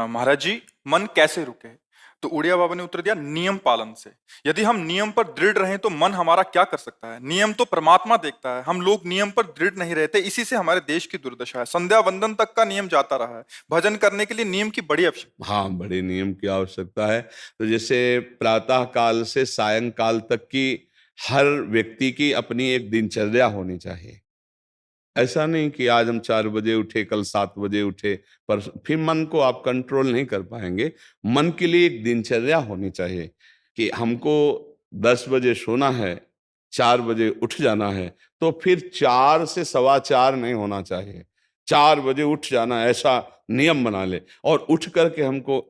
महाराज जी, मन कैसे रुके? तो उड़िया बाबा ने उत्तर दिया, नियम पालन से। यदि हम नियम पर दृढ़ रहें तो मन हमारा क्या कर सकता है? नियम तो परमात्मा देखता है। हम लोग नियम पर दृढ़ नहीं रहते, इसी से हमारे देश की दुर्दशा है। संध्या वंदन तक का नियम जाता रहा है। भजन करने के लिए नियम की बड़ी आवश्यकता। हाँ, बड़े नियम की आवश्यकता है। तो जैसे प्रातः काल से सायंकाल तक की हर व्यक्ति की अपनी एक दिनचर्या होनी चाहिए। ऐसा नहीं कि आज हम 4 बजे उठे, कल 7 बजे उठे, पर फिर मन को आप कंट्रोल नहीं कर पाएंगे। मन के लिए एक दिनचर्या होनी चाहिए कि हमको 10 बजे सोना है, 4 बजे उठ जाना है। तो फिर 4 से 4:15 नहीं होना चाहिए, 4 बजे उठ जाना, ऐसा नियम बना ले। और उठ करके हमको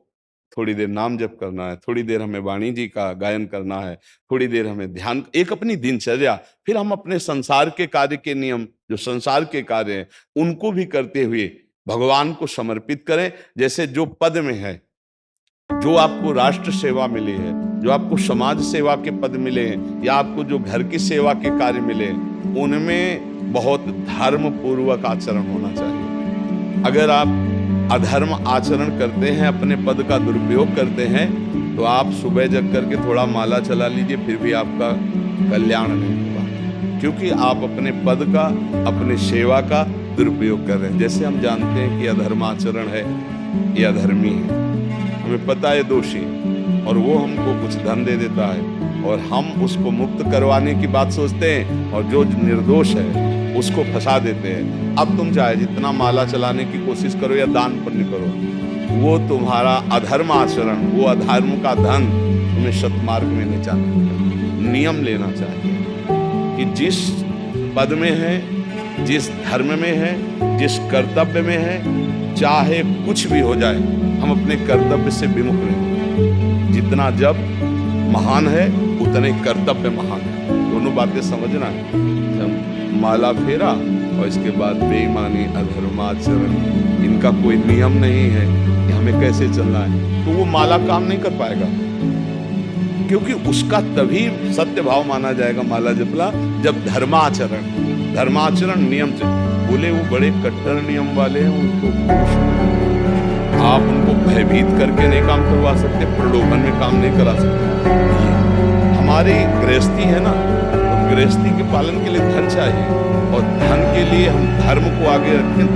थोड़ी देर नाम जप करना है, थोड़ी देर हमें वाणी जी का गायन करना है, थोड़ी देर हमें ध्यान, एक अपनी दिनचर्या। फिर हम अपने संसार के कार्य के नियम, जो संसार के कार्य हैं, उनको भी करते हुए भगवान को समर्पित करें। जैसे जो पद में है, जो आपको राष्ट्र सेवा मिली है, जो आपको समाज सेवा के पद मिले हैं, या आपको जो घर की सेवा के कार्य मिले, उनमें बहुत धर्म पूर्वक आचरण होना चाहिए। अगर आप अधर्म आचरण करते हैं, अपने पद का दुरुपयोग करते हैं, तो आप सुबह जग करके थोड़ा माला चला लीजिए, फिर भी आपका कल्याण नहीं होगा, क्योंकि आप अपने पद का, अपने सेवा का दुरुपयोग कर रहे हैं। जैसे हम जानते हैं कि अधर्माचरण है, ये अधर्मी है, हमें पता है दोषी, और वो हमको कुछ धन दे देता है और हम उसको मुक्त करवाने की बात सोचते हैं, और जो निर्दोष है उसको फंसा देते हैं। अब तुम चाहे जितना माला चलाने की कोशिश करो या दान पुण्य करो, वो तुम्हारा अधर्म आचरण, वो अधर्म का धन तुम्हें सतमार्ग में ले जाने। नियम लेना चाहिए कि जिस पद में है, जिस धर्म में है, जिस कर्तव्य में है, चाहे कुछ भी हो जाए, हम अपने कर्तव्य से विमुख रहें। जितना जप महान है, उतने कर्तव्य महान है। दोनों बातें समझना है। माला फेरा और इसके बाद बेईमानी, अधर्माचरण, इनका कोई नियम नहीं है कि हमें कैसे चलना है, तो वो माला काम नहीं कर पाएगा, क्योंकि उसका तभी सत्य भाव माना जाएगा माला जपला जब धर्माचरण नियम से। बोले वो बड़े कट्टर नियम वाले हैं, उनको आप उनको भयभीत करके नहीं काम करवा सकते, प्रलोभन में काम नहीं करा सकते। हमारी गृहस्थी है ना, तो गृहस्थी के पालन के लिए धन चाहिए, और धन के लिए हम धर्म को आगे रखें।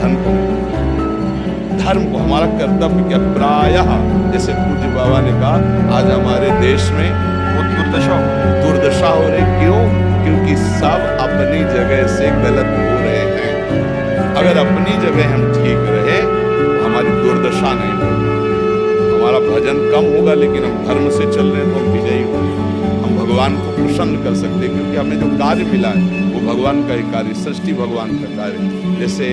धर्म को हमारा कर्तव्य क्या, प्रायः जैसे पूज्य बाबा ने कहा, आज हमारे देश में बहुत दुर्दशा हो रही। क्यों? क्योंकि सब अपनी जगह से गलत हो रहे हैं। अगर अपनी जगह हम ठीक रहे, हमारी दुर्दशा नहीं होगी। हमारा भजन कम होगा, लेकिन हम धर्म से चल रहे हैं तो हम विजयी होंगे। हम भगवान को प्रसन्न कर सकते हैं, क्योंकि हमें जो कार्य मिला है वो भगवान का ही कार्य, सृष्टि भगवान का कार्य। जैसे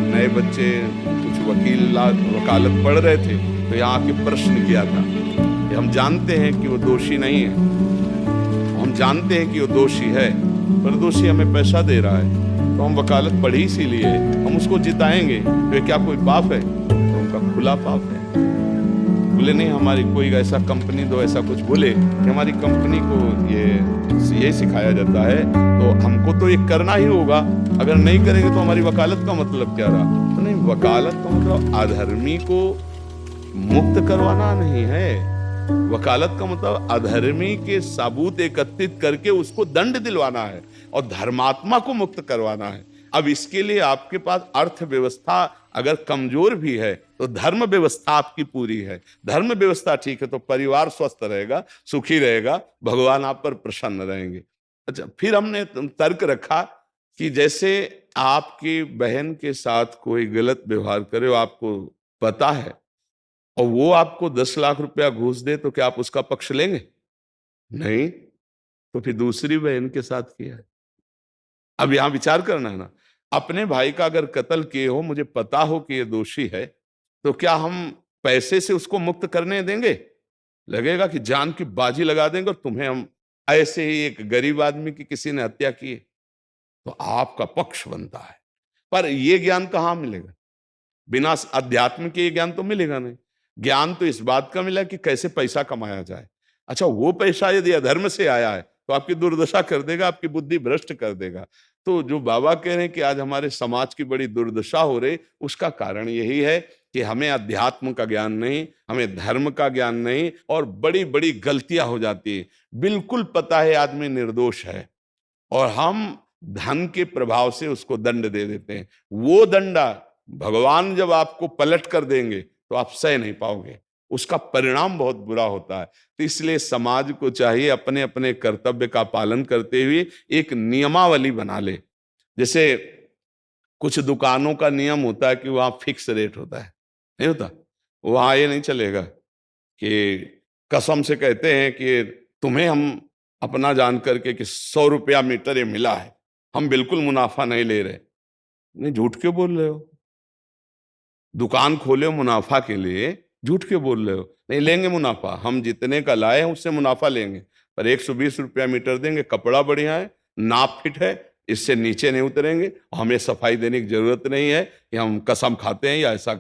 नए बच्चे कुछ वकालत पढ़ रहे थे, तो यहाँ के प्रश्न किया था कि हम जानते हैं कि वो दोषी नहीं है, हम जानते हैं कि वो दोषी है, पर दोषी हमें पैसा दे रहा है, तो हम वकालत पढ़ी इसीलिए, हम उसको जिताएंगे, तो क्या कोई पाप है? तो उनका खुला पाप है। बोले नहीं, हमारी कोई ऐसा कंपनी दो, ऐसा कुछ बोले कि हमारी कंपनी को ये सिखाया जाता है, तो हमको तो ये करना ही होगा, अगर नहीं करेंगे तो हमारी वकालत का मतलब क्या रहा? तो नहीं, वकालत का मतलब अधर्मी को मुक्त करवाना नहीं है। वकालत का मतलब अधर्मी के सबूत एकत्रित करके उसको दंड दिलवाना है, और धर्मात्मा को मुक्त करवाना है। अब इसके लिए आपके पास अर्थव्यवस्था अगर कमजोर भी है, तो धर्म व्यवस्था आपकी पूरी है। धर्म व्यवस्था ठीक है तो परिवार स्वस्थ रहेगा, सुखी रहेगा, भगवान आप पर प्रसन्न रहेंगे। अच्छा, फिर हमने तर्क रखा कि जैसे आपकी बहन के साथ कोई गलत व्यवहार करे, आपको पता है, और वो आपको 10 लाख रुपया घूस दे, तो क्या आप उसका पक्ष लेंगे? नहीं। तो फिर दूसरी बहन के साथ किया है। अब यहां विचार करना है ना, अपने भाई का अगर कत्ल किए हो, मुझे पता हो कि ये दोषी है, तो क्या हम पैसे से उसको मुक्त करने देंगे? लगेगा कि जान की बाजी लगा देंगे, और तुम्हें हम, ऐसे ही एक गरीब आदमी की किसी ने हत्या की है, तो आपका पक्ष बनता है। पर यह ज्ञान कहां मिलेगा? बिना अध्यात्म के ये ज्ञान तो मिलेगा नहीं। ज्ञान तो इस बात का मिला कि कैसे पैसा कमाया जाए। अच्छा, वो पैसा यदि अधर्म से आया है तो आपकी दुर्दशा कर देगा, आपकी बुद्धि भ्रष्ट कर देगा। तो जो बाबा कह रहे हैं कि आज हमारे समाज की बड़ी दुर्दशा हो रही, उसका कारण यही है कि हमें अध्यात्म का ज्ञान नहीं, हमें धर्म का ज्ञान नहीं, और बड़ी बड़ी गलतियां हो जाती है। बिल्कुल पता है आदमी निर्दोष है और हम धन के प्रभाव से उसको दंड दे देते हैं। वो दंडा भगवान जब आपको पलट कर देंगे तो आप सह नहीं पाओगे, उसका परिणाम बहुत बुरा होता है। तो इसलिए समाज को चाहिए अपने अपने कर्तव्य का पालन करते हुए एक नियमावली बना ले। जैसे कुछ दुकानों का नियम होता है कि वहां फिक्स रेट होता है, नहीं होता? वहां ये नहीं चलेगा कि कसम से कहते हैं कि तुम्हें हम अपना जान करके कि 100 रुपया मीटर ये मिला है, हम बिल्कुल मुनाफा नहीं ले रहे। नहीं, झूठ क्यों बोल रहे हो? दुकान खोले हो मुनाफा के लिए, झूठ क्यों बोल रहे हो? नहीं लेंगे मुनाफा, हम जितने का लाए हैं उससे मुनाफा लेंगे, पर 120 रुपया मीटर देंगे, कपड़ा बढ़िया है, नाप फिट है, इससे नीचे नहीं उतरेंगे, हमें सफाई देने की जरूरत नहीं है कि हम कसम खाते हैं या ऐसा।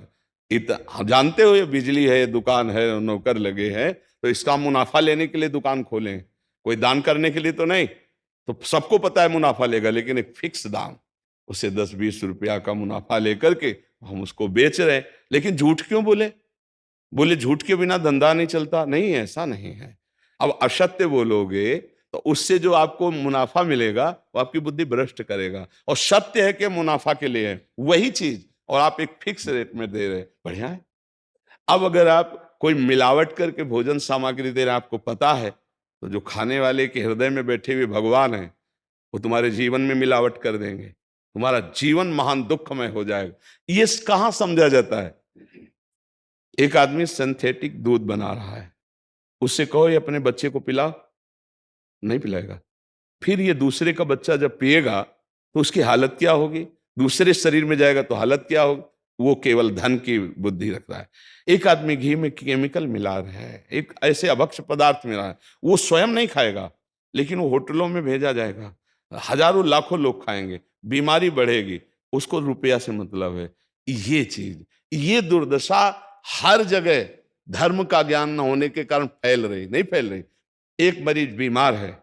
हम जानते हो ये बिजली है, दुकान है, नौकर लगे हैं, तो इसका मुनाफा लेने के लिए दुकान खोलें, कोई दान करने के लिए तो नहीं। तो सबको पता है मुनाफा लेगा, लेकिन एक फिक्स दाम, उससे 10-20 रुपया का मुनाफा लेकर के हम उसको बेच रहे हैं। लेकिन झूठ क्यों बोले? बोले झूठ के बिना धंधा नहीं चलता। नहीं, ऐसा नहीं है। अब असत्य बोलोगे तो उससे जो आपको मुनाफा मिलेगा वो आपकी बुद्धि भ्रष्ट करेगा, और सत्य है कि मुनाफा के लिए है वही चीज, और आप एक फिक्स रेट में दे रहे हैं, बढ़िया है। अब अगर आप कोई मिलावट करके भोजन सामग्री दे रहे हैं, आपको पता है, तो जो खाने वाले के हृदय में बैठे हुए भगवान हैं वो तुम्हारे जीवन में मिलावट कर देंगे, तुम्हारा जीवन महान दुखमय हो जाएगा। ये कहां समझा जाता है? एक आदमी सिंथेटिक दूध बना रहा है, उससे कहो ये अपने बच्चे को पिला, नहीं पिलाएगा। फिर ये दूसरे का बच्चा जब पिएगा तो उसकी हालत क्या होगी? दूसरे शरीर में जाएगा तो हालत क्या होगी? वो केवल धन की बुद्धि रख रहा है। एक आदमी घी में केमिकल मिला रहा है, एक ऐसे अभक्ष्य पदार्थ मिला है, वो स्वयं नहीं खाएगा, लेकिन वो होटलों में भेजा जाएगा, हजारों लाखों लोग खाएंगे, बीमारी बढ़ेगी, उसको रुपया से मतलब है। ये चीज, ये दुर्दशा हर जगह धर्म का ज्ञान न होने के कारण फैल रही, नहीं फैल रही। एक मरीज बीमार है,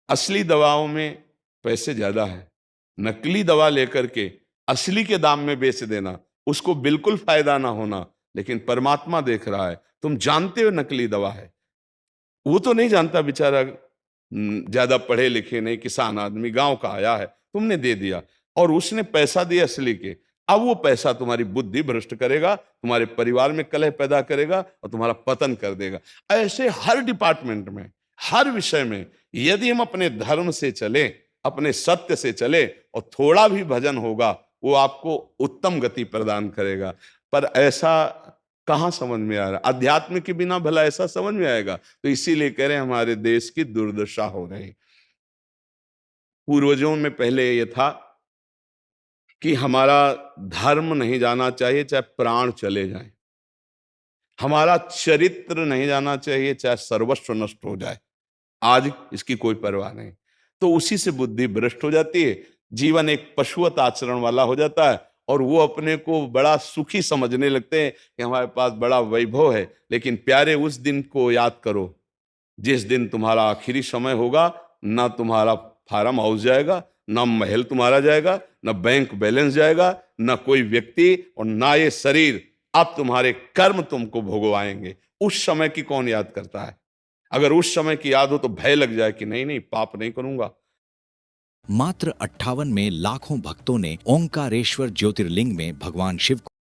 असली दवाओं में पैसे ज्यादा है, नकली दवा लेकर के असली के दाम में बेच देना, उसको बिल्कुल फायदा ना होना, लेकिन परमात्मा देख रहा है। तुम जानते हो नकली दवा है, वो तो नहीं जानता बेचारा, ज्यादा पढ़े लिखे नहीं, किसान आदमी गांव का आया है, तुमने दे दिया और उसने पैसा दिया असली के। अब वो पैसा तुम्हारी बुद्धि भ्रष्ट करेगा, तुम्हारे परिवार में कलह पैदा करेगा और तुम्हारा पतन कर देगा। ऐसे हर डिपार्टमेंट में, हर विषय में यदि हम अपने धर्म से चले, अपने सत्य से चले और थोड़ा भी भजन होगा, वो आपको उत्तम गति प्रदान करेगा। पर ऐसा कहां समझ में आ रहा? अध्यात्म के बिना भला ऐसा समझ में आएगा? तो इसीलिए कह रहे हैं हमारे देश की दुर्दशा हो रही। पूर्वजों में पहले ये था कि हमारा धर्म नहीं जाना चाहिए चाहे प्राण चले जाएं, हमारा चरित्र नहीं जाना चाहिए चाहे सर्वस्व नष्ट हो जाए। आज इसकी कोई परवाह नहीं, तो उसी से बुद्धि भ्रष्ट हो जाती है, जीवन एक पशुवत आचरण वाला हो जाता है, और वो अपने को बड़ा सुखी समझने लगते हैं कि हमारे पास बड़ा वैभव है। लेकिन प्यारे, उस दिन को याद करो जिस दिन तुम्हारा आखिरी समय होगा, ना तुम्हारा फार्म हाउस जाएगा, ना महल तुम्हारा जाएगा, ना बैंक बैलेंस जाएगा, ना कोई व्यक्ति, और ना ये शरीर। अब तुम्हारे कर्म तुमको भोगवाएंगे। उस समय की कौन याद करता है? अगर उस समय की याद हो तो भय लग जाए कि नहीं नहीं, पाप नहीं करूंगा। मात्र 58 में लाखों भक्तों ने ओंकारेश्वर ज्योतिर्लिंग में भगवान शिव